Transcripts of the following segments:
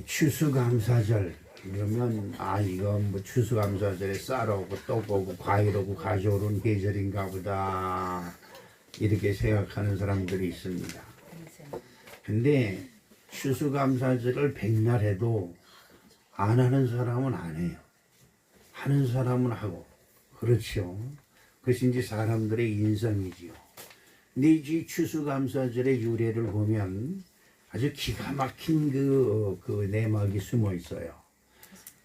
추수감사절 그러면 이거 뭐 추수감사절에 쌀오고 떡오고 과일오고 가져오는 계절인가 보다 이렇게 생각하는 사람들이 있습니다. 근데 추수감사절을 백날 해도 안 하는 사람은 안 해요. 하는 사람은 하고 그렇죠. 그것이 이제 사람들의 인성이지요. 근데 이 추수감사절의 유래를 보면 아주 기가 막힌 그 내막이 숨어 있어요.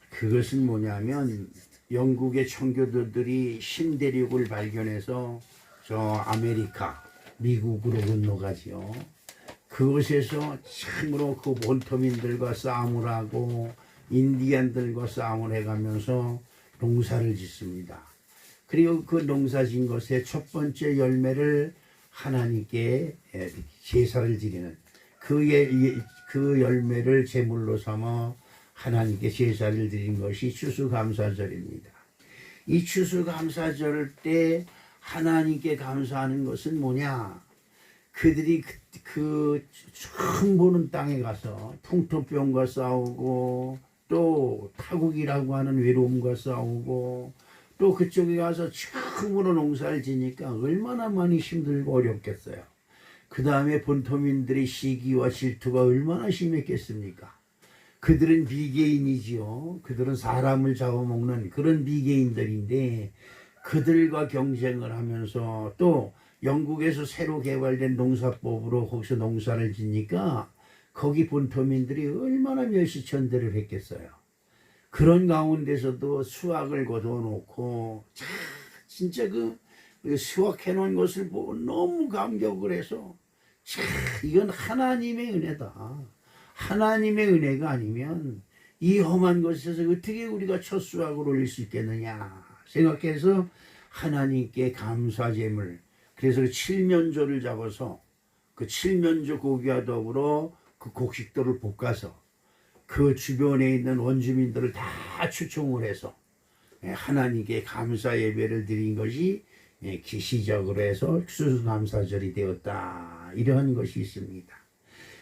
그것은 뭐냐면 영국의 청교도들이 신대륙을 발견해서 저 아메리카, 미국으로 건너가지요. 그곳에서 참으로 그 본토민들과 싸움을 하고 인디안들과 싸움을 해가면서 농사를 짓습니다. 그리고 그 농사진 것의 첫 번째 열매를 하나님께 제사를 드리는 그 열매를 제물로 삼아 하나님께 제사를 드린 것이 추수감사절입니다. 이 추수감사절 때 하나님께 감사하는 것은 뭐냐? 그들이 그 처음 보는 땅에 가서 풍토병과 싸우고 또 타국이라고 하는 외로움과 싸우고 또 그쪽에 가서 처음으로 농사를 지니까 얼마나 많이 힘들고 어렵겠어요. 그 다음에 본토민들의 시기와 질투가 얼마나 심했겠습니까? 그들은 비계인이지요. 그들은 사람을 잡아먹는 그런 비계인들인데 그들과 경쟁을 하면서 또 영국에서 새로 개발된 농사법으로 거기서 농사를 짓니까 거기 본토민들이 얼마나 멸시천대를 했겠어요. 그런 가운데서도 수확을 거둬놓고 진짜 그 수확해 놓은 것을 보고 너무 감격을 해서 이건 하나님의 은혜다. 하나님의 은혜가 아니면 이 험한 곳에서 어떻게 우리가 첫 수확을 올릴 수 있겠느냐 생각해서 하나님께 감사제물, 그래서 그 칠면조를 잡아서 그 칠면조 고기와 더불어 그 곡식들을 볶아서 그 주변에 있는 원주민들을 다 추총을 해서 하나님께 감사 예배를 드린 것이 기시적으로 해서 추수감사절이 되었다. 이러한 것이 있습니다.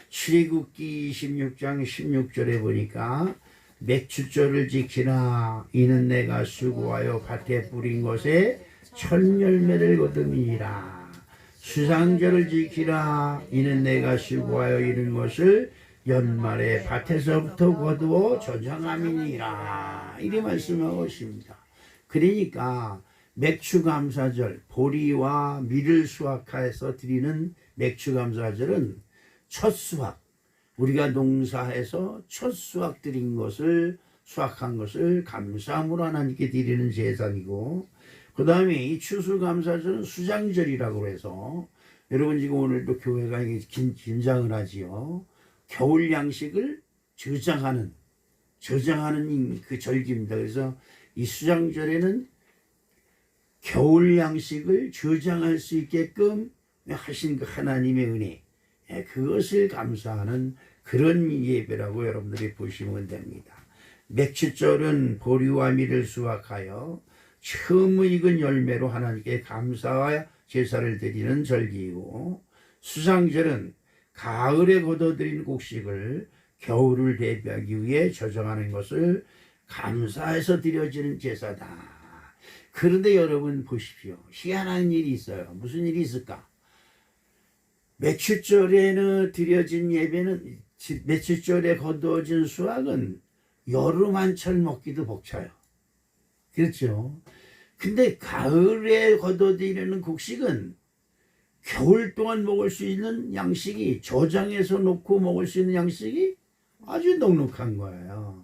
출애굽기 26장 16절에 보니까 맥추절을 지키라. 이는 내가 수고하여 밭에 뿌린 것에 첫 열매를 거둠이니라. 수상절을 지키라. 이는 내가 수고하여 이룬 것을 연말에 밭에서부터 거두어 저장함이니라. 이래 말씀하고 있습니다. 그러니까 맥추감사절, 보리와 밀을 수확해서 드리는 맥추감사절은 첫 수확, 우리가 농사해서 첫 수확 드린 것을 수확한 것을 감사함으로 하나님께 드리는 제사이고, 그 다음에 이 추수감사절은 수장절이라고 해서 여러분 지금 오늘도 교회가 긴장을 하지요. 겨울 양식을 저장하는 그 절기입니다. 그래서 이 수장절에는 겨울 양식을 저장할 수 있게끔 하신 그 하나님의 은혜, 그것을 감사하는 그런 예배라고 여러분들이 보시면 됩니다. 맥추절은 보리와 밀을 수확하여 처음 익은 열매로 하나님께 감사와 제사를 드리는 절기이고, 수상절은 가을에 거둬들인 곡식을 겨울을 대비하기 위해 저장하는 것을 감사해서 드려지는 제사다. 그런데 여러분 보십시오. 희한한 일이 있어요. 무슨 일이 있을까? 맥추절에는 드려진 예배는, 맥추절에 거두어진 수확은 여름 한철 먹기도 벅차요. 그렇죠? 근데 가을에 거둬들이는 곡식은 겨울 동안 먹을 수 있는 양식이, 저장해서 놓고 먹을 수 있는 양식이 아주 넉넉한 거예요.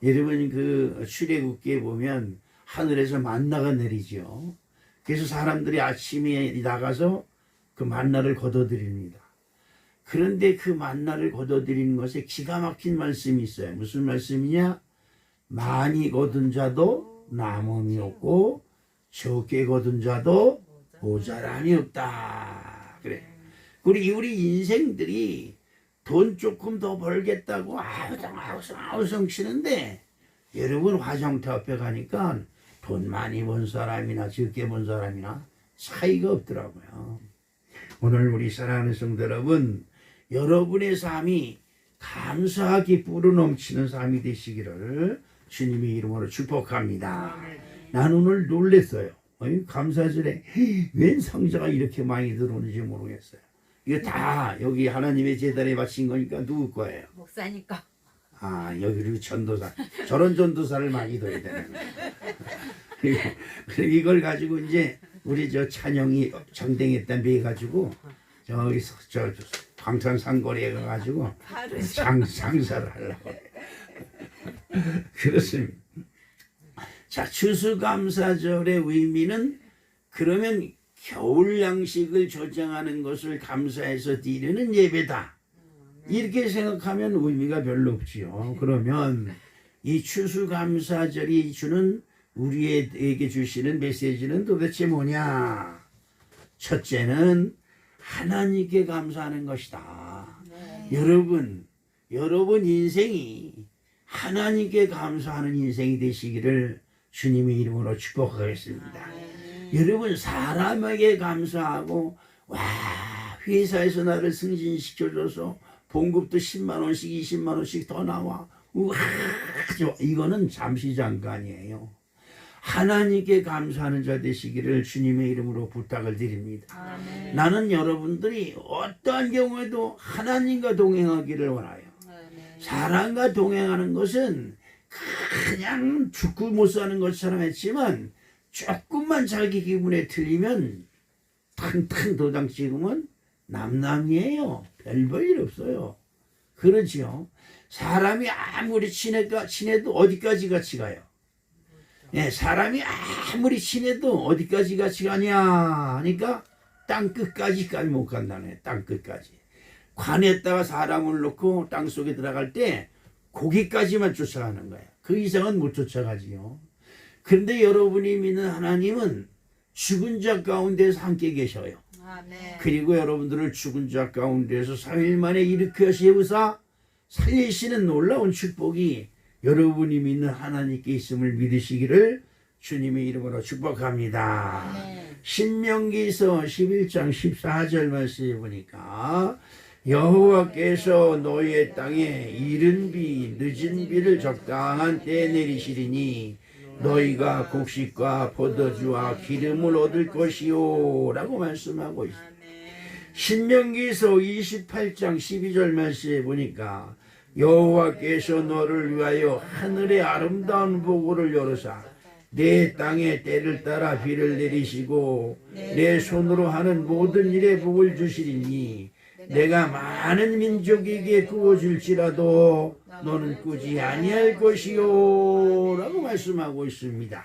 여러분 그 출애굽기에 보면 하늘에서 만나가 내리죠. 그래서 사람들이 아침에 나가서 그 만나를 거둬들입니다. 그런데 그 만나를 거둬들이는 것에 기가 막힌 말씀이 있어요. 무슨 말씀이냐? 많이 거둔 자도 남음이 없고 적게 거둔 자도 모자람이 없다. 그래. 우리 인생들이 돈 조금 더 벌겠다고 아우성 치는데, 여러분 화장터 앞에 가니까 돈 많이 번 사람이나 적게 번 사람이나 차이가 없더라고요. 오늘 우리 사랑하는 성도 여러분, 여러분의 삶이 감사하기 불어넘치는 삶이 되시기를 주님의 이름으로 축복합니다. 난 오늘 놀랬어요. 감사절에 웬 상자가 이렇게 많이 들어오는지 모르겠어요. 이거 다 여기 하나님의 재단에 바친 거니까 누구 거예요? 목사니까. 아, 여기를 전도사. 저런 전도사를 많이 둬야 되는 거예요. 그리고 이걸 가지고 이제 우리 저 찬영이 정댕했다 매가지고 저기서 저 광천산거리에 가가지고 장사를 하려고 해요. 그렇습니다. 자, 추수감사절의 의미는 그러면 겨울 양식을 조장하는 것을 감사해서 드리는 예배다. 이렇게 생각하면 의미가 별로 없지요. 그러면 이 추수감사절이 주는 우리에게 주시는 메시지는 도대체 뭐냐? 첫째는 하나님께 감사하는 것이다. 여러분 인생이 하나님께 감사하는 인생이 되시기를 주님의 이름으로 축복하겠습니다. 여러분 사람에게 감사하고 와 회사에서 나를 승진시켜줘서 봉급도 10만 원씩 20만 원씩 더 나와 우와 이거는 잠시 잠깐이에요. 하나님께 감사하는 자 되시기를 주님의 이름으로 부탁을 드립니다. 아멘. 나는 여러분들이 어떠한 경우에도 하나님과 동행하기를 원하요. 아멘. 사람과 동행하는 것은 그냥 죽고 못 사는 것처럼 했지만 조금만 자기 기분에 틀리면 탕탕 도장 찍으면 남남이에요. 별 일 없어요. 그렇지요. 사람이 아무리 친해도 어디까지 같이 가요. 예, 사람이 아무리 친해도 어디까지 같이 가냐 하니까 땅끝까지까지 못 간다네. 땅끝까지. 관에다가 사람을 놓고 땅속에 들어갈 때 거기까지만 쫓아가는 거예요. 그 이상은 못 쫓아가지요. 그런데 여러분이 믿는 하나님은 죽은 자 가운데서 함께 계셔요. 아멘. 그리고 여러분들을 죽은 자 가운데서 3일 만에 일으켜 세우사 살리시는 놀라운 축복이 여러분이 믿는 하나님께 있음을 믿으시기를 주님의 이름으로 축복합니다. 아멘. 신명기서 11장 14절 말씀에 보니까 여호와께서 너희의 땅에 이른 비 늦은 비를 적당한 때에 내리시리니 너희가 곡식과 포도주와 기름을 얻을 것이요 라고 말씀하고 있습니다. 신명기서 28장 12절 말씀에 보니까 여호와께서 너를 위하여 하늘의 아름다운 보고를 열으사 내 땅에 때를 따라 비를 내리시고 내 손으로 하는 모든 일에 복을 주시리니 내가 많은 민족에게 구워줄지라도 너는 꾸지 아니할 것이요 라고 말씀하고 있습니다.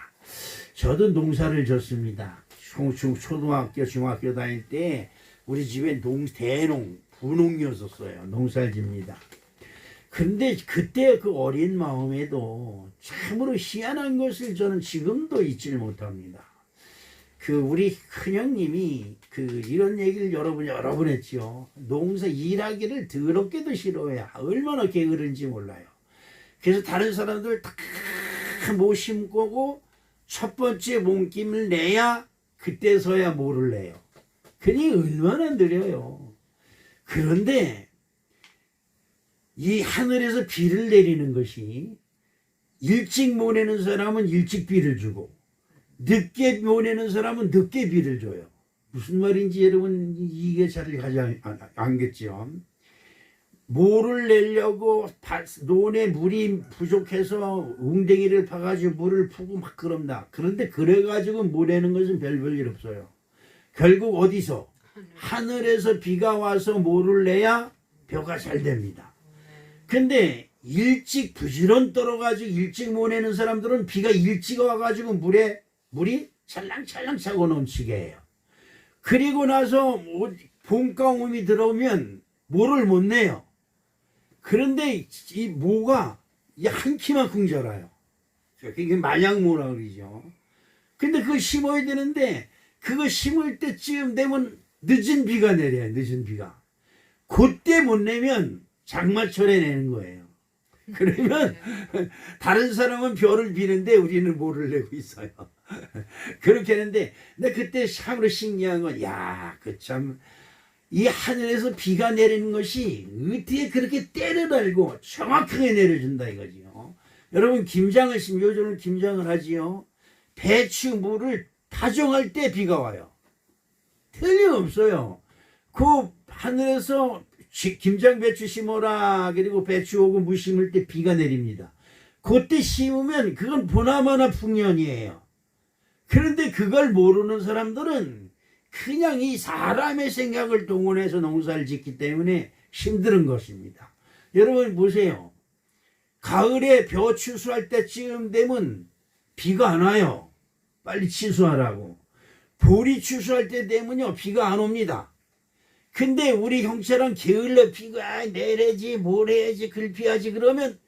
저도 농사를 졌습니다. 초등학교 중학교 다닐 때 우리 집에 대농 부농이었었어요. 농사를 집니다. 근데 그때 그 어린 마음에도 참으로 희한한 것을 저는 지금도 잊지를 못합니다. 우리 큰형님이 이런 얘기를 여러 번 했죠. 농사 일하기를 더럽게도 싫어해요. 얼마나 게으른지 몰라요. 그래서 다른 사람들 다 못 심고 첫 번째 몸김을 내야 그때서야 뭐를 내요. 그니 얼마나 느려요. 그런데 이 하늘에서 비를 내리는 것이 일찍 보내는 사람은 일찍 비를 주고 늦게 보내는 사람은 늦게 비를 줘요. 무슨 말인지 여러분 이게 잘 가지 않겠죠. 모를 내려고 논에 물이 부족해서 웅덩이를 파가지고 물을 푸고 막 그런다. 그런데 그래가지고 물 내는 것은 별일 없어요. 결국 어디서? 하늘에서 비가 와서 모를 내야 벼가 잘 됩니다. 근데 일찍 부지런 떨어가지고 일찍 못 내는 사람들은 비가 일찍 와가지고 물이 찰랑찰랑 차고 넘치게 해요. 그리고 나서 봄가뭄이 들어오면 모를 못 내요. 그런데 이 모가 한 키만큼 자라요. 그게 마냥모라 그러죠. 근데 그거 심어야 되는데 그거 심을 때쯤 되면 늦은 비가 내려요. 늦은 비가. 그때 못 내면 장마철에 내는 거예요. 그러면 다른 사람은 벼를 비는데 우리는 모를 내고 있어요. 그렇게 했는데 근데 그때 참으로 신기한 건 야, 그 참 이 하늘에서 비가 내리는 것이 어떻게 그렇게 때를 알고 정확하게 내려준다 이거지요. 여러분 김장을 심으면 요즘은 김장을 하지요. 배추 물을 다정할 때 비가 와요. 틀림없어요. 그 하늘에서 김장 배추 심어라 그리고 배추 오고 무 심을 때 비가 내립니다. 그때 심으면 그건 보나마나 풍년이에요. 그런데 그걸 모르는 사람들은 그냥 이 사람의 생각을 동원해서 농사를 짓기 때문에 힘든 것입니다. 여러분 보세요. 가을에 벼 추수할 때쯤 되면 비가 안 와요. 빨리 취수하라고. 보리 추수할 때 되면요 비가 안 옵니다. 근데 우리 형처럼 게을러 비가 내려야지 모래야지 글피하지 그러면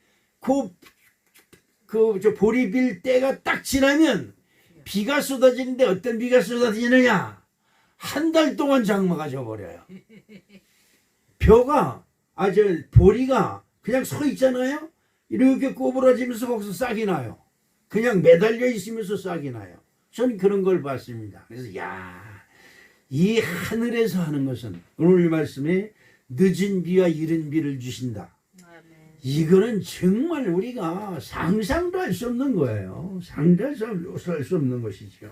저 보리 빌 때가 딱 지나면 비가 쏟아지는데 어떤 비가 쏟아지느냐? 한 달 동안 장마가 져버려요. 벼가 보리가 그냥 서 있잖아요. 이렇게 꼬부라지면서 거기서 싹이 나요. 그냥 매달려 있으면서 싹이 나요. 저는 그런 걸 봤습니다. 그래서 이 하늘에서 하는 것은 오늘 말씀에 늦은 비와 이른 비를 주신다. 이거는 정말 우리가 상상도 할 수 없는 거예요. 상상도 할 수 없는 것이죠.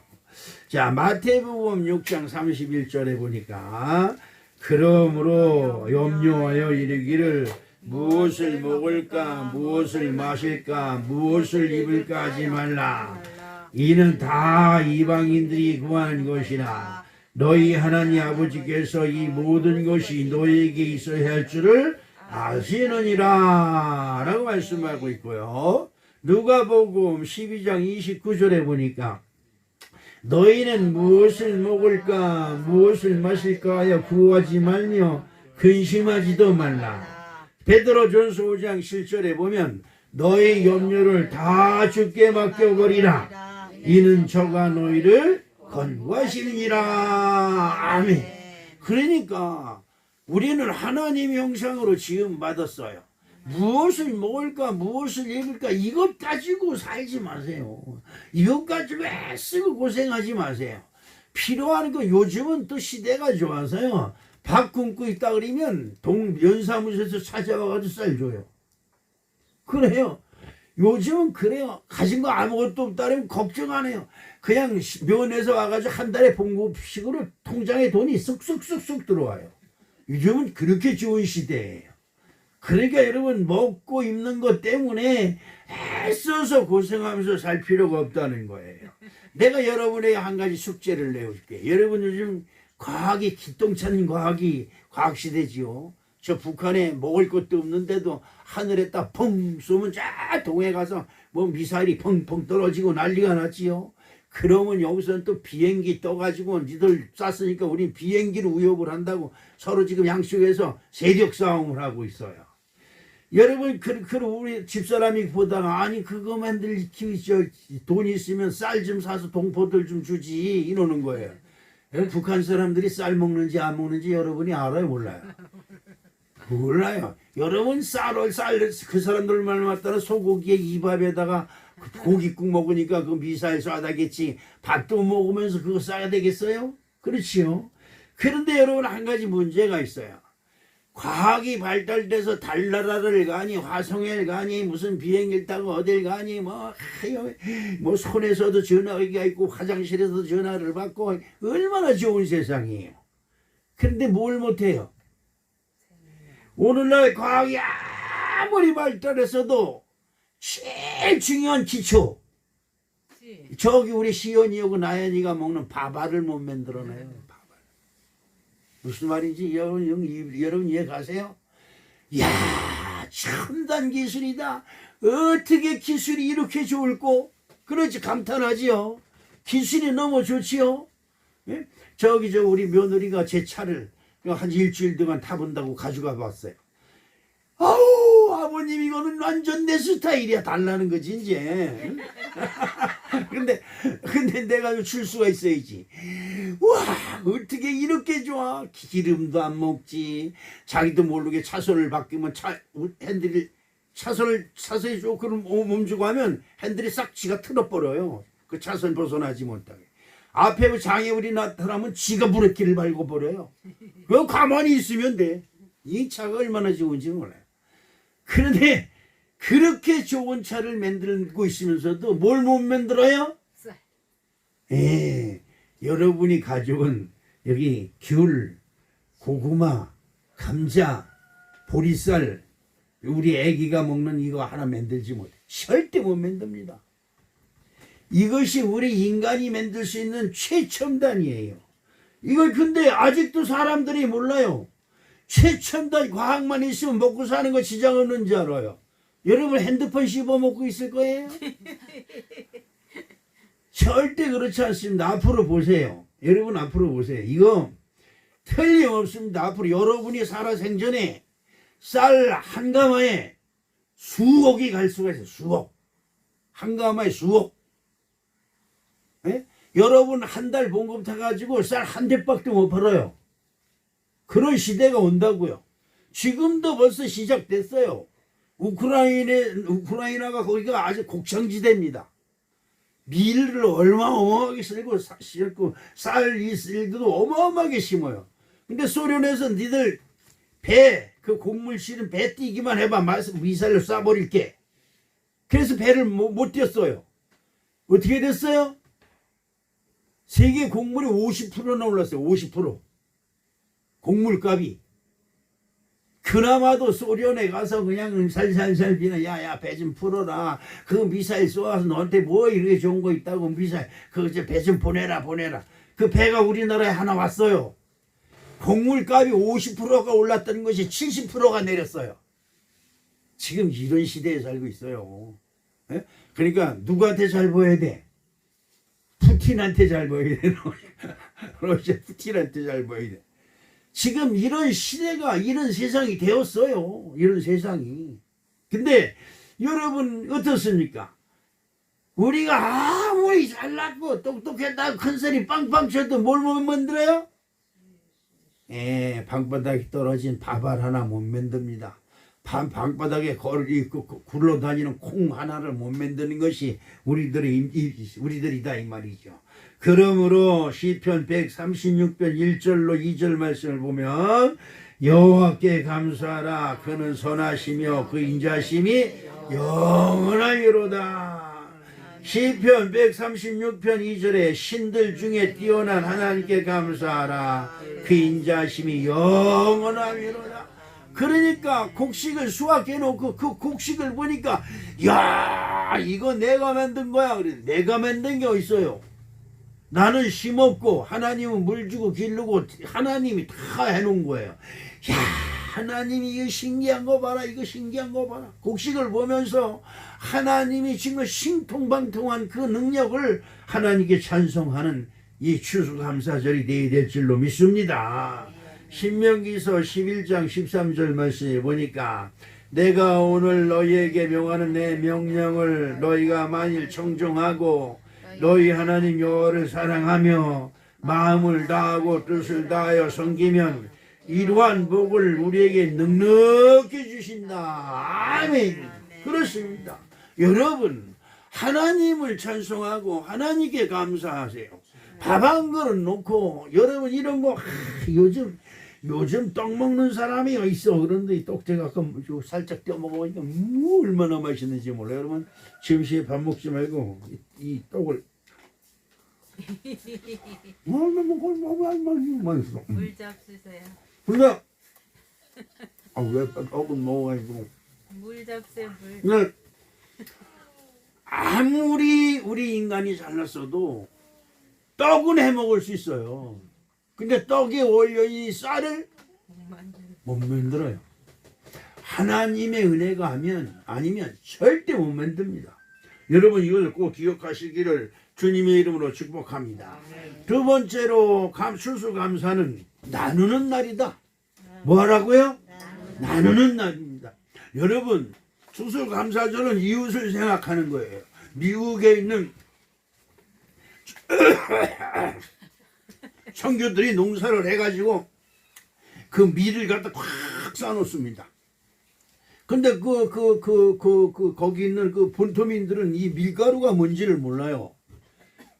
자, 마태복음 6장 31절에 보니까 그러므로 염려하여 이르기를 무엇을 먹을까 무엇을 마실까 무엇을 입을까 하지 말라. 이는 다 이방인들이 구하는 것이라. 너희 하나님 아버지께서 이 모든 것이 너희에게 있어야 할 줄을 아시느니라 라고 말씀하고 있고요. 누가복음 12장 29절에 보니까 너희는 무엇을 먹을까 무엇을 마실까 하여 구하지 말며 근심하지도 말라. 베드로전서 5장 7절에 보면 너희 염려를 다 주께 맡겨버리라. 이는 저가 너희를 건구하시느니라. 아멘. 그러니까 우리는 하나님의 형상으로 지음 받았어요. 무엇을 먹을까 무엇을 입을까 이것 가지고 살지 마세요. 이것 가지고 애쓰고 고생하지 마세요. 필요한 거 요즘은 또 시대가 좋아서요. 밥 굶고 있다 그러면 연사무소에서 찾아와가지고 쌀 줘요. 그래요. 요즘은 그래요. 가진 거 아무것도 없다 그러면 걱정 안 해요. 그냥 면에서 와가지고 한 달에 봉급식으로 통장에 돈이 쑥쑥쑥쑥 들어와요. 요즘은 그렇게 좋은 시대예요. 그러니까 여러분 먹고 입는 것 때문에 애써서 고생하면서 살 필요가 없다는 거예요. 내가 여러분에게 한 가지 숙제를 내어줄게요. 여러분 요즘 과학이 기똥찬 과학 시대지요. 저 북한에 먹을 것도 없는데도 하늘에 딱 펑 쏘면 쫙 동해 가서 뭐 미사일이 펑펑 떨어지고 난리가 났지요. 그러면 여기서는 또 비행기 떠가지고 니들 쐈으니까 우린 비행기로 위협을 한다고 서로 지금 양쪽에서 세력 싸움을 하고 있어요. 여러분 우리 집사람이 보다가 아니 그거 만들 돈 있으면 쌀 좀 사서 동포들 좀 주지 이러는 거예요. 북한 사람들이 쌀 먹는지 안 먹는지 여러분이 알아요 몰라요? 몰라요. 여러분 그 사람들 말 맞다라 소고기에 이밥에다가 고깃국 먹으니까 그 미사일 쏴다겠지. 밥도 먹으면서 그거 쏴야 되겠어요? 그렇지요. 그런데 여러분 한 가지 문제가 있어요. 과학이 발달돼서 달나라를 가니 화성을 가니 무슨 비행기를 타고 어딜 가니 뭐 손에서도 전화기가 있고 화장실에서도 전화를 받고 얼마나 좋은 세상이에요. 그런데 뭘 못해요? 오늘날 과학이 아무리 발달했어도 제일 중요한 기초 저기 우리 시연이하고 나연이가 먹는 밥알을 못 만들어내요. 무슨 말인지 여러분 이해 가세요? 이야 첨단 기술이다. 어떻게 기술이 이렇게 좋을꼬? 그렇지 감탄하지요. 기술이 너무 좋지요. 예? 저기 우리 며느리가 제 차를 한 일주일 동안 타본다고 가져가 봤어요. 아우 아버님 이거는 완전 내 스타일이야. 달라는 거지 이제. 근데 내가 줄 수가 있어야지. 와 어떻게 이렇게 좋아. 기름도 안 먹지. 자기도 모르게 차선을 바뀌면 핸들이 차선을 사서히 조금 멈추고 하면 핸들이 싹 지가 틀어버려요. 그 차선 벗어나지 못하게. 앞에 장애물이 나타나면 지가 브레이크를 밟고 버려요. 그 가만히 있으면 돼. 이 차가 얼마나 좋은지 몰라요. 그런데 그렇게 좋은 차를 만들고 있으면서도 뭘 못 만들어요? 예, 여러분이 가져온 여기 귤, 고구마, 감자, 보리쌀, 우리 애기가 먹는 이거 하나 만들지 못해. 절대 못 만듭니다. 이것이 우리 인간이 만들 수 있는 최첨단이에요. 이걸 근데 아직도 사람들이 몰라요. 최첨단 과학만 있으면 먹고 사는 거 지장 없는 줄 알아요. 여러분 핸드폰 씹어 먹고 있을 거예요? 절대 그렇지 않습니다. 앞으로 보세요. 여러분 앞으로 보세요. 이거 틀림없습니다. 앞으로 여러분이 살아 생전에 쌀 한 가마에 수억이 갈 수가 있어요. 수억. 한 가마에 수억. 예? 여러분 한 달 봉급 타가지고 쌀 한 대밖에 못 팔아요. 그런 시대가 온다고요. 지금도 벌써 시작됐어요. 우크라이나가 거기가 아주 곡창지대입니다. 밀을 얼마 어마어마하게 쓸고 쌀이 쓸도 어마어마하게 심어요. 근데 소련에서 니들 배, 그 곡물 실은 배 띄기만 해봐. 미사일로 쏴버릴게. 그래서 배를 못 띄었어요. 어떻게 됐어요? 세계 곡물이 50%나 올랐어요. 50%. 곡물값이. 그나마도 소련에 가서 그냥 살살살 비는 야야 배 좀 풀어라. 그 미사일 쏘아서 너한테 뭐 이렇게 좋은 거 있다고 미사일 그 배 좀 보내라. 그 배가 우리나라에 하나 왔어요. 곡물값이 50%가 올랐다는 것이 70%가 내렸어요. 지금 이런 시대에 살고 있어요. 예? 그러니까 누구한테 잘 보여야 돼? 푸틴한테 잘 보여야 돼. 러시아 푸틴한테 잘 보여야 돼. 지금 이런 시대가 이런 세상이 되었어요. 이런 세상이. 근데 여러분 어떻습니까? 우리가 아무리 잘났고 똑똑했다고 큰소리 빵빵 쳐도 뭘 못 만들어요? 방바닥에 떨어진 밥알 하나 못 만듭니다. 방바닥에 굴러다니는 콩 하나를 못 만드는 것이 우리들이다 이 말이죠. 그러므로 시편 136편 1절로 2절 말씀을 보면 여호와께 감사하라. 그는 선하시며 그 인자심이 영원하리로다. 시편 136편 2절에 신들 중에 뛰어난 하나님께 감사하라. 그 인자심이 영원하리로다. 그러니까 곡식을 수확해놓고 그 곡식을 보니까 야 이거 내가 만든 거야. 그래 내가 만든 게 어딨어요. 나는 심었고 하나님은 물 주고 기르고 하나님이 다 해놓은 거예요. 야 하나님이 이거 신기한 거 봐라. 이거 신기한 거 봐라. 곡식을 보면서 하나님이 지금 신통방통한 그 능력을 하나님께 찬송하는 이 추수감사절이 되어야 될 줄로 믿습니다. 신명기서 11장 13절 말씀에 보니까 내가 오늘 너희에게 명하는 내 명령을 너희가 만일 청종하고 너희 하나님 여호와를 사랑하며 마음을 다하고 뜻을 다하여 섬기면 이러한 복을 우리에게 넉넉히 주신다. 아멘. 그렇습니다. 여러분 하나님을 찬송하고 하나님께 감사하세요. 밥 한 그릇 놓고 여러분 이런 거 요즘 떡 먹는 사람이 있어. 그런데 떡 제가 살짝 떼어 먹어보니까 얼마나 맛있는지 몰라요. 여러분 점심에 밥 먹지 말고 이 떡을 맛있어. 물 잡수세요. 근데 왜 떡은 먹어가지고 물 잡수세요. 물. 근데 아무리 우리 인간이 잘났어도 떡은 해 먹을 수 있어요. 근데 떡에 올려 이 쌀을 못 만들어요. 하나님의 은혜가 아니면 절대 못 만듭니다. 여러분 이것을 꼭 기억하시기를 주님의 이름으로 축복합니다. 두 번째로 추수감사는 나누는 날이다. 뭐라고요? 나누는 날입니다. 여러분 추수감사절은 이웃을 생각하는 거예요. 미국에 있는 청교들이 농사를 해가지고 그 밀을 갖다 꽉 싸놓습니다. 근데 거기 있는 그 본토민들은 이 밀가루가 뭔지를 몰라요.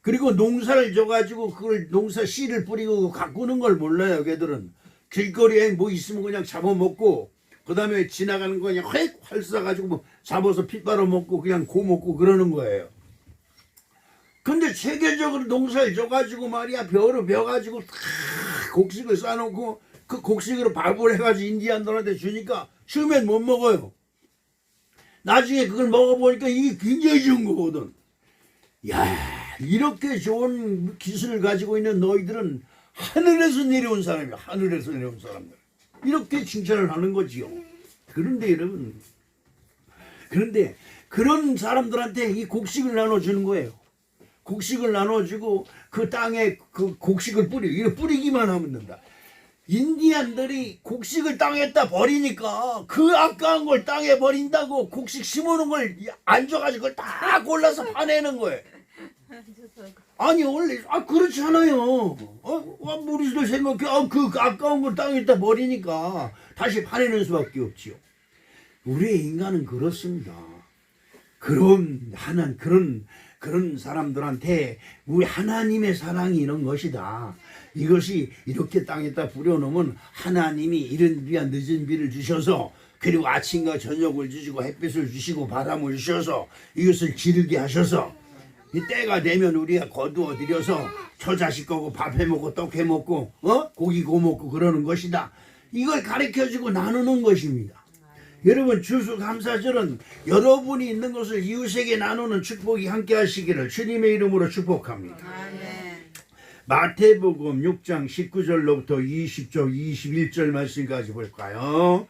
그리고 농사를 져가지고 그걸 농사 씨를 뿌리고 가꾸는 걸 몰라요. 걔들은 길거리에 뭐 있으면 그냥 잡아먹고 그 다음에 지나가는 거 그냥 활 쏴가지고 뭐 잡아서 피 빨아먹고 그냥 고 먹고 그러는 거예요. 근데 체계적으로 농사를 져가지고 말이야 벼로 벼가지고 다 곡식을 싸놓고 그 곡식으로 밥을 해가지고 인디안들한테 주니까 처음엔 못 먹어요. 나중에 그걸 먹어보니까 이게 굉장히 좋은 거거든. 야, 이렇게 좋은 기술을 가지고 있는 너희들은 하늘에서 내려온 사람이야. 하늘에서 내려온 사람들. 이렇게 칭찬을 하는 거지요. 그런데 여러분, 그런데 그런 사람들한테 이 곡식을 나눠주는 거예요. 곡식을 나눠주고 그 땅에 그 곡식을 이거 뿌리기만 하면 된다. 인디안들이 곡식을 땅에다 버리니까 그 아까운 걸 땅에 버린다고 곡식 심어놓은 걸 안 줘가지고 그걸 다 골라서 파내는 거예요. 아니 원래 그렇지 않아요. 우리들 생각해 그 아까운 걸 땅에다 버리니까 다시 파내는 수밖에 없지요. 우리 인간은 그렇습니다. 그런 사람들한테 우리 하나님의 사랑이 이런 것이다. 이것이 이렇게 땅에다 뿌려놓으면 하나님이 이른 비와 늦은 비를 주셔서 그리고 아침과 저녁을 주시고 햇빛을 주시고 바람을 주셔서 이것을 기르게 하셔서 이 때가 되면 우리가 거두어 들여서 저 자식 거고 밥 해먹고 떡 해먹고 고기 구워 먹고 그러는 것이다. 이걸 가르쳐주고 나누는 것입니다. 여러분 추수감사절은 여러분이 있는 것을 이웃에게 나누는 축복이 함께 하시기를 주님의 이름으로 축복합니다. 마태복음 6장 19절로부터 20절 21절 말씀까지 볼까요?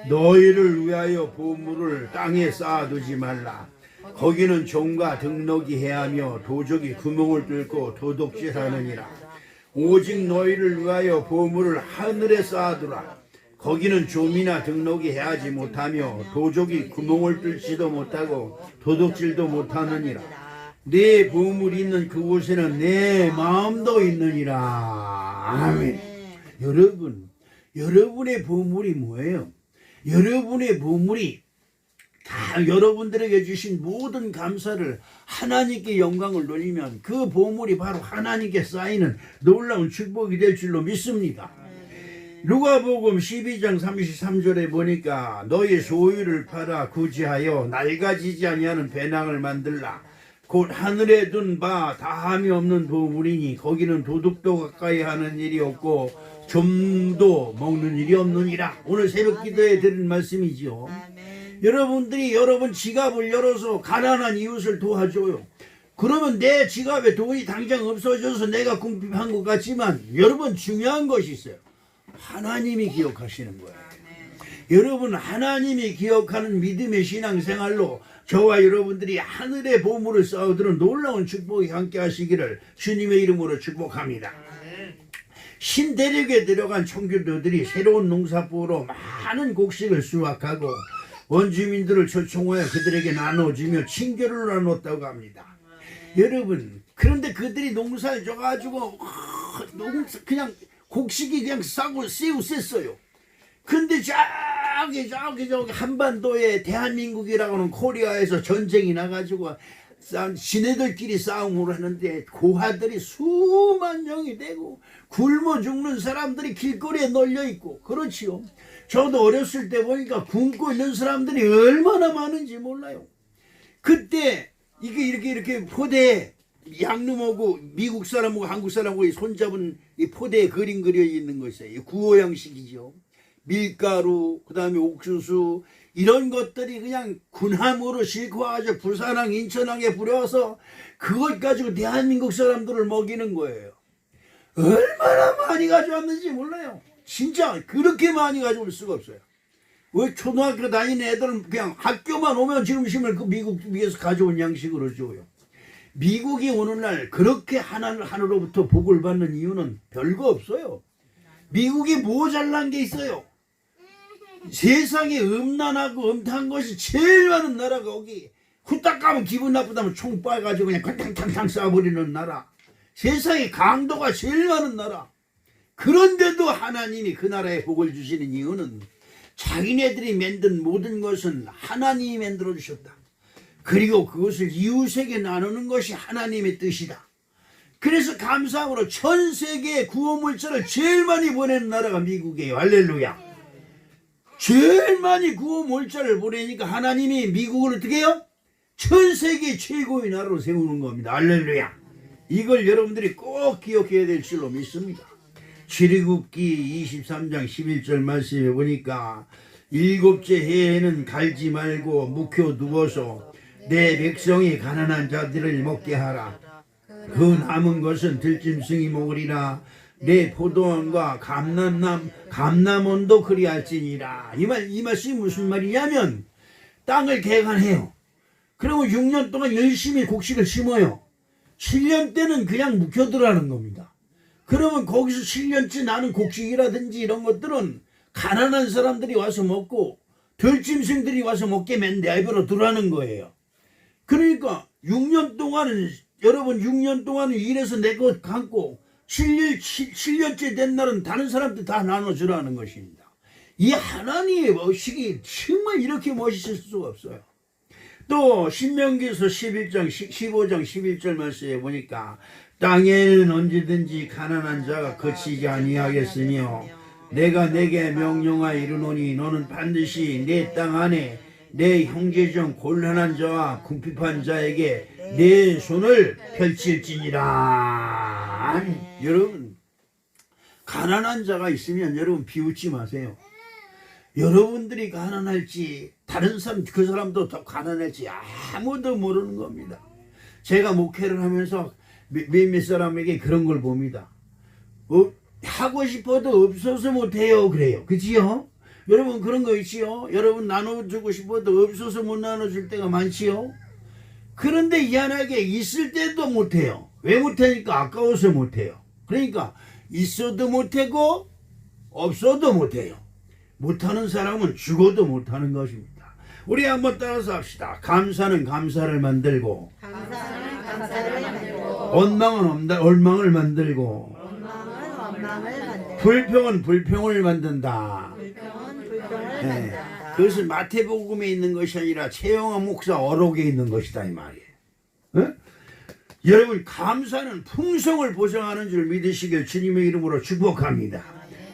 너희를 위하여 보물을 땅에 쌓아두지 말라. 거기는 종과 등록이 해하며 도적이 구멍을 뚫고 도둑질하느니라. 오직 너희를 위하여 보물을 하늘에 쌓아두라. 거기는 좀이나 등록이 해하지 못하며 도적이 구멍을 뚫지도 못하고 도둑질도 못하느니라. 내 보물이 있는 그곳에는 내 마음도 있느니라. 아멘. 여러분, 여러분의 보물이 뭐예요? 여러분의 보물이 다 여러분들에게 주신 모든 감사를 하나님께 영광을 돌리면 그 보물이 바로 하나님께 쌓이는 놀라운 축복이 될 줄로 믿습니다. 누가복음 12장 33절에 보니까 너희 소유를 팔아 구제하여 낡아지지 아니하는 배낭을 만들라. 곧 하늘에 둔 바 다함이 없는 보물이니 거기는 도둑도 가까이 하는 일이 없고 좀도 먹는 일이 없느니라. 오늘 새벽 기도에 드린 말씀이지요. 여러분들이 여러분 지갑을 열어서 가난한 이웃을 도와줘요. 그러면 내 지갑에 돈이 당장 없어져서 내가 궁핍한 것 같지만 여러분 중요한 것이 있어요. 하나님이 기억하시는 거예요. 여러분 하나님이 기억하는 믿음의 신앙생활로 저와 여러분들이 하늘의 보물을 쌓아두는 놀라운 축복이 함께 하시기를 주님의 이름으로 축복합니다. 신대륙에 들어간 청교도들이 새로운 농사포로 많은 곡식을 수확하고 원주민들을 초청하여 그들에게 나눠주며 친교를 나눴다고 합니다. 여러분 그런데 그들이 농사를 져가지고 그냥 곡식이 그냥 싸고 쎄었어요. 근데 저기 한반도에 대한민국이라고 하는 코리아에서 전쟁이 나가지고 지네들끼리 싸움을 하는데 고아들이 수만 명이 되고 굶어 죽는 사람들이 길거리에 널려 있고 그렇지요. 저도 어렸을 때 보니까 굶고 있는 사람들이 얼마나 많은지 몰라요. 그때 이게 이렇게 포대에 양놈하고 미국 사람하고 한국 사람하고 손잡은 이 포대에 그림 그려 있는 것이에요. 구호 양식이죠. 밀가루, 그 다음에 옥수수 이런 것들이 그냥 군함으로 싣고 와가지고 부산항, 인천항에 불어와서 그걸 가지고 대한민국 사람들을 먹이는 거예요. 얼마나 많이 가져왔는지 몰라요. 진짜 그렇게 많이 가져올 수가 없어요. 왜 초등학교 다니는 애들은 그냥 학교만 오면 점심을 그 미국에서 가져온 양식으로 줘요. 미국이 오늘날 그렇게 하늘로부터 복을 받는 이유는 별거 없어요. 미국이 모자란 게 있어요. 세상에 음란하고 음탕한 것이 제일 많은 나라가 거기. 후딱 가면 기분 나쁘다면 총 쏴가지고 그냥 탕탕탕 쏴버리는 나라. 세상에 강도가 제일 많은 나라. 그런데도 하나님이 그 나라에 복을 주시는 이유는 자기네들이 만든 모든 것은 하나님이 만들어 주셨다. 그리고 그것을 이웃에게 나누는 것이 하나님의 뜻이다. 그래서 감사함으로 전 세계에 구원물자를 제일 많이 보내는 나라가 미국이에요. 할렐루야. 제일 많이 구원물자를 보내니까 하나님이 미국을 어떻게 해요? 전 세계 최고의 나라로 세우는 겁니다. 할렐루야. 이걸 여러분들이 꼭 기억해야 될 줄로 믿습니다. 출애굽기 23장 11절 말씀에 보니까 일곱째 해에는 갈지 말고 묵혀두어서 내 백성이 가난한 자들을 먹게 하라. 그 남은 것은 들짐승이 먹으리라. 내 포도원과 감람원도 그리할지니라. 이 말씀이 무슨 말이냐면 땅을 개간해요. 그러면 6년 동안 열심히 곡식을 심어요. 7년 때는 그냥 묵혀두라는 겁니다. 그러면 거기서 7년째 나는 곡식이라든지 이런 것들은 가난한 사람들이 와서 먹고 들짐승들이 와서 먹게 내버려 두라는 거예요. 그러니까 6년 동안은 여러분 6년 동안은 일해서 내 것 갖고 7년째 된 날은 다른 사람들 다 나눠주라는 것입니다. 이 하나님의 멋이 정말 이렇게 멋있을 수가 없어요. 또 신명기에서 15장 11절 말씀에 보니까 땅에는 언제든지 가난한 자가 거치지 아니하겠으며 내가 내게 명령하여 이르노니 너는 반드시 내 땅 안에 내 형제 중 곤란한 자와 궁핍한 자에게 내 손을 펼칠지니라. 여러분 가난한 자가 있으면 여러분 비웃지 마세요. 여러분들이 가난할지 다른 사람 그 사람도 더 가난할지 아무도 모르는 겁니다. 제가 목회를 하면서 몇몇 사람에게 그런 걸 봅니다. 하고 싶어도 없어서 못해요. 그래요. 그치요? 여러분 그런 거 있지요? 여러분 나눠주고 싶어도 없어서 못 나눠줄 때가 많지요? 그런데 희한하게 있을 때도 못해요. 왜 못하니까 아까워서 못해요. 그러니까 있어도 못하고 없어도 못해요. 못하는 사람은 죽어도 못하는 것입니다. 우리 한번 따라서 합시다. 감사는 감사를 만들고 원망은 원망을 만들고 불평은 불평을 만든다. 네. 그것은 마태복음에 있는 것이 아니라 최영하 목사 어록에 있는 것이다 이 말이에요. 네? 여러분 감사는 풍성을 보장하는 줄 믿으시길 주님의 이름으로 축복합니다.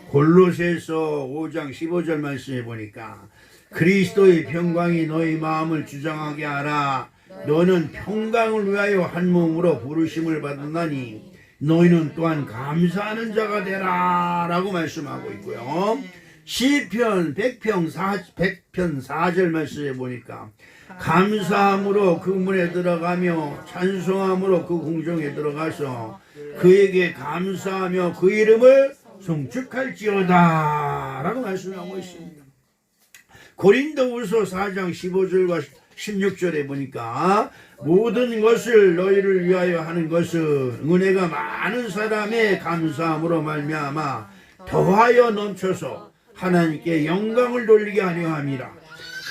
골로새서 5장 15절 말씀에 보니까 그리스도의 평강이 너희 마음을 주장하게 하라. 너는 평강을 위하여 한 몸으로 부르심을 받았나니 너희는 또한 감사하는 자가 되라 라고 말씀하고 있고요. 시편 100편 4절 말씀에 보니까 감사함으로 그 문에 들어가며 찬송함으로 그 궁정에 들어가서 그에게 감사하며 그 이름을 송축할지어다 라고 말씀하고 있습니다. 고린도후서 4장 15절과 16절에 보니까 모든 것을 너희를 위하여 하는 것은 은혜가 많은 사람의 감사함으로 말미암아 더하여 넘쳐서 하나님께 영광을 돌리게 하려 함이라.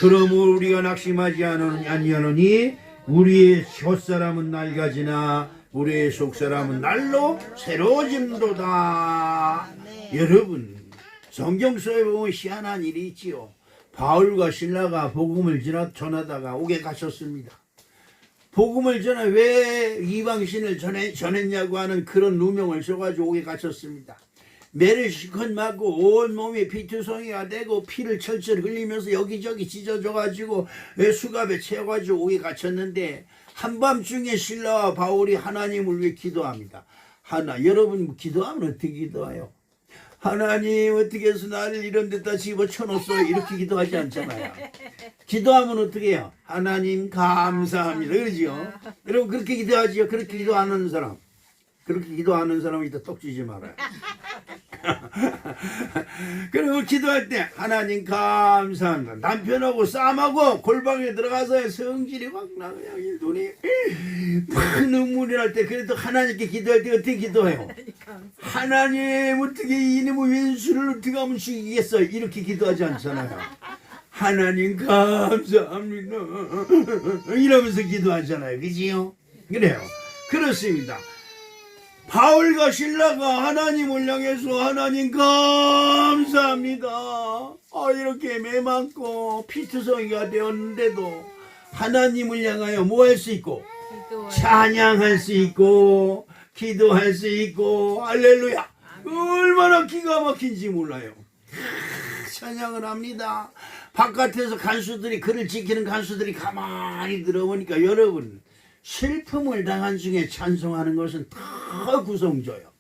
그러므로 우리가 낙심하지 아니하노니 우리의 혓사람은 낡아지나 우리의 속사람은 날로 새로워짐도다. 여러분 성경 속에 보면 희한한 일이 있지요. 바울과 실라가 복음을 전하다가 옥에 갇혔습니다. 복음을 전해 왜 이방신을 전했냐고 하는 그런 누명을 써가지고 옥에 갇혔습니다. 매를 실컷 맞고 온몸이 피투성이가 되고 피를 철철 흘리면서 여기저기 찢어져가지고 수갑에 채워가지고 옥에 갇혔는데 한밤중에 실라와 바울이 하나님을 위해 기도합니다. 여러분 기도하면 어떻게 기도해요? 하나님 어떻게 해서 나를 이런 데다 집어쳐놓았어요? 이렇게 기도하지 않잖아요. 기도하면 어떻게 해요? 하나님 감사합니다. 그러지요? 여러분 그렇게 기도하지요? 그렇게 기도하는 사람. 그렇게 기도하는 사람이 더 떡지지 말아요. 그리고 기도할 때 하나님 감사합니다. 남편하고 싸움하고 골방에 들어가서 성질이 확 나 그냥 눈이 막 눈물이 날 때 그래도 하나님께 기도할 때 어떻게 기도해요? 하나님 어떻게 이놈의 왼수를 어떻게 하면 죽이겠어요? 이렇게 기도하지 않잖아요. 하나님 감사합니다 이러면서 기도하잖아요. 그지요? 그래요. 그렇습니다. 바울과 실라가 하나님을 향해서 하나님 감사합니다. 이렇게 매맞고 피투성이가 되었는데도 하나님을 향하여 뭐 할 수 있고 찬양할 수 있고 기도할 수 있고 할렐루야. 얼마나 기가 막힌지 몰라요. 찬양을 합니다. 바깥에서 간수들이 그를 지키는 간수들이 가만히 들어보니까 여러분 슬픔을 당한 중에 찬송하는 것은 다 구성져요.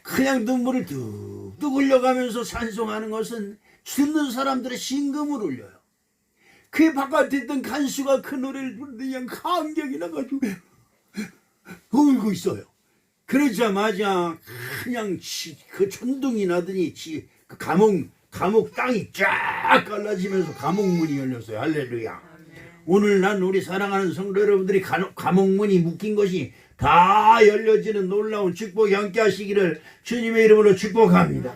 그냥 눈물을 뚝뚝 흘려가면서 찬송하는 것은 듣는 사람들의 심금을 울려요. 그 바깥에 있던 간수가 그 노래를 부르는데 그냥 감격이 나가지고 울고 있어요. 그러자마자 그냥 그 천둥이 나더니 그 감옥 땅이 쫙 갈라지면서 감옥문이 열렸어요. 할렐루야. 오늘날 우리 사랑하는 성도 여러분들이 감옥문이 묶인 것이 다 열려지는 놀라운 축복이 함께 하시기를 주님의 이름으로 축복합니다.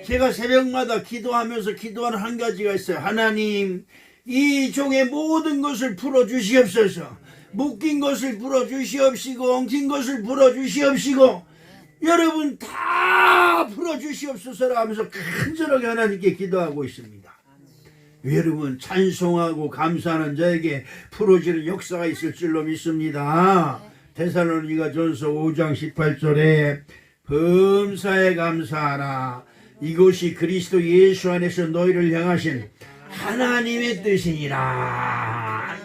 제가 새벽마다 기도하면서 기도하는 한 가지가 있어요. 하나님, 이 종의 모든 것을 풀어주시옵소서. 묶인 것을 풀어주시옵시고 엉킨 것을 풀어주시옵시고 여러분 다 풀어주시옵소서라 하면서 간절하게 하나님께 기도하고 있습니다. 여러분 찬송하고 감사하는 자에게 풀어지는 역사가 있을 줄로 믿습니다. 데살로니가전서 5장 18절에 범사에 감사하라. 이것이 그리스도 예수 안에서 너희를 향하신 하나님의 뜻이니라.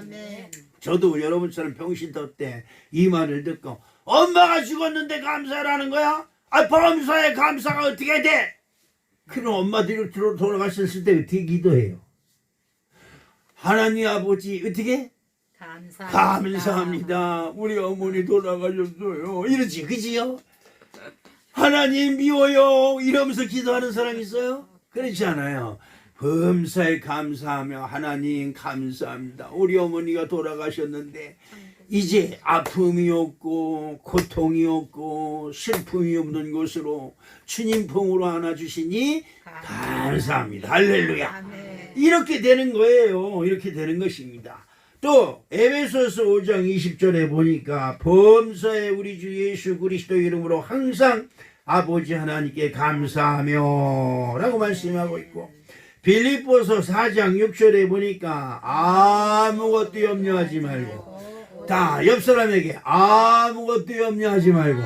저도 여러분처럼 병신터 때 이 말을 듣고 엄마가 죽었는데 감사라는 거야? 범사에 감사가 어떻게 돼? 그럼 엄마들이 돌아가셨을 때 어떻게 기도해요? 하나님 아버지 어떻게? 감사합니다. 우리 어머니 돌아가셨어요. 이러지 그지요? 하나님 미워요 이러면서 기도하는 사람 있어요? 그렇지 않아요. 범사에 감사하며 하나님 감사합니다. 우리 어머니가 돌아가셨는데 이제 아픔이 없고 고통이 없고 슬픔이 없는 곳으로 주님 품으로 안아주시니 감사합니다. 할렐루야. 이렇게 되는 거예요. 이렇게 되는 것입니다. 또 에베소서 5장 20절에 보니까 범사에 우리 주 예수 그리스도 이름으로 항상 아버지 하나님께 감사하며 라고 말씀하고 있고 빌립보서 4장 6절에 보니까 아무것도 염려하지 말고 다 옆 사람에게 아무것도 염려하지 말고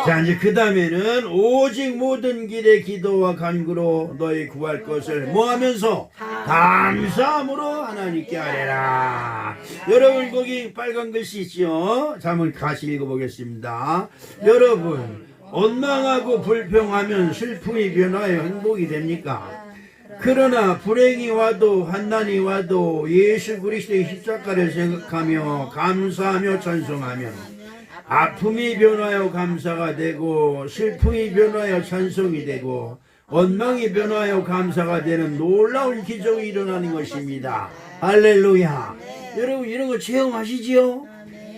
자 이제 그 다음에는 오직 모든 길에 기도와 간구로 너희 구할 것을 뭐 하면서 감사함으로 하나님께 아뢰라. 여러분 거기 빨간 글씨 있죠? 자 한번 같이 읽어보겠습니다. 여러분 원망하고 불평하면 슬픔이 변하여 행복이 됩니까? 그러나 불행이 와도 환난이 와도 예수 그리스도의 십자가를 생각하며 감사하며 찬송하면 아픔이 변하여 감사가 되고 슬픔이 변하여 찬송이 되고 원망이 변하여 감사가 되는 놀라운 기적이 일어나는 것입니다. 할렐루야. 여러분 이런 거 체험하시지요?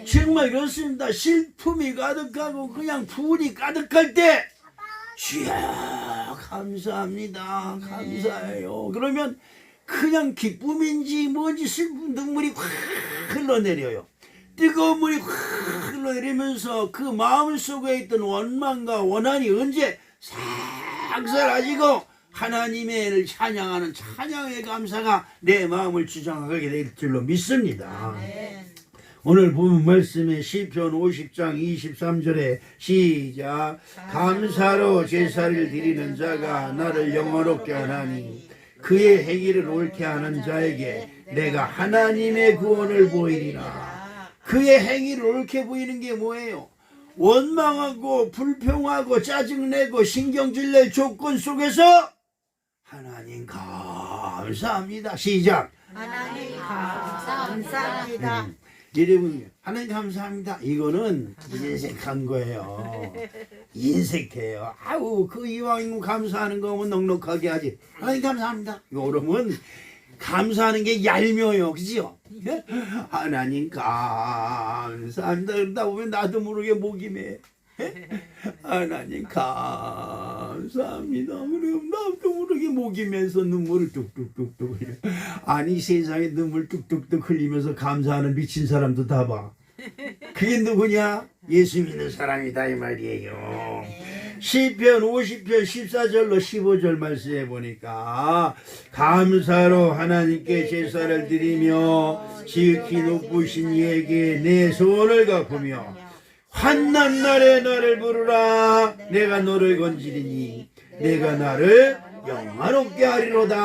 정말 그렇습니다. 슬픔이 가득하고 그냥 분이 가득할 때 주여 감사합니다. 감사해요. 그러면 그냥 기쁨인지 뭔지 슬픈 눈물이 확 흘러내려요. 뜨거운 물이 확 흘러내리면서 그 마음 속에 있던 원망과 원한이 언제 싹 사라지고 하나님을 찬양하는 찬양의 감사가 내 마음을 주장하게 될 줄로 믿습니다. 오늘 본문 말씀에 시편 50장 23절에 시작 감사로 제사를 드리는 자가 나를 영화롭게 하나니 그의 행위를 옳게 하는 자에게 내가 하나님의 구원을 보이리라. 그의 행위를 옳게 보이는 게 뭐예요? 원망하고 불평하고 짜증내고 신경질낼 조건 속에서 하나님 감사합니다. 시작 하나님 감사합니다. 여러분 하나님 감사합니다. 이거는 인색한 거예요. 인색해요. 아우 그 이왕이면 감사하는 거면 넉넉하게 하지. 하나님 감사합니다. 이거 그러면 감사하는 게 얄미워요. 그죠? 하나님 감사합니다. 그러다 보면 나도 모르게 목이 매. 하나님 감사합니다. 그럼 나도 모르게 목이 매서 눈물을 뚝뚝뚝뚝 흘려. 아니 세상에 눈물 뚝뚝뚝 흘리면서 감사하는 미친 사람도 다 봐. 그게 누구냐? 예수 믿는 사람이다 이 말이에요. 시편 50편 14절로 15절 말씀해 보니까 감사로 하나님께 제사를 드리며 지극히 높으신 이에게 내 소원을 갚으며 환난 날에 나를 부르라. 내가 너를 건지리니 내가 나를 영화롭게 하리로다.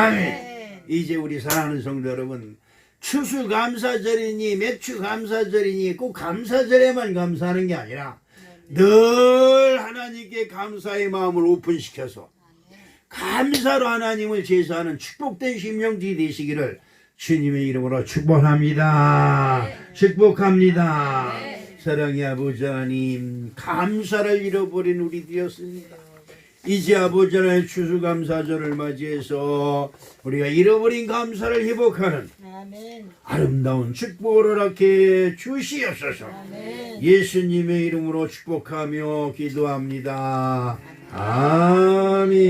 아멘. 이제 우리 사랑하는 성도 여러분, 추수감사절이니 맥주감사절이니 꼭 감사절에만 감사하는 게 아니라 늘 하나님께 감사의 마음을 오픈시켜서 감사로 하나님을 제사하는 축복된 심령들이 되시기를 주님의 이름으로 축복합니다. 축복합니다. 사랑의 아버지 하나님, 감사를 잃어버린 우리 되었습니다. 이제 아버지 하나님 추수감사절을 맞이해서 우리가 잃어버린 감사를 회복하는 아멘. 아름다운 축복을 허락해 주시옵소서. 예수님의 이름으로 축복하며 기도합니다. 아멘.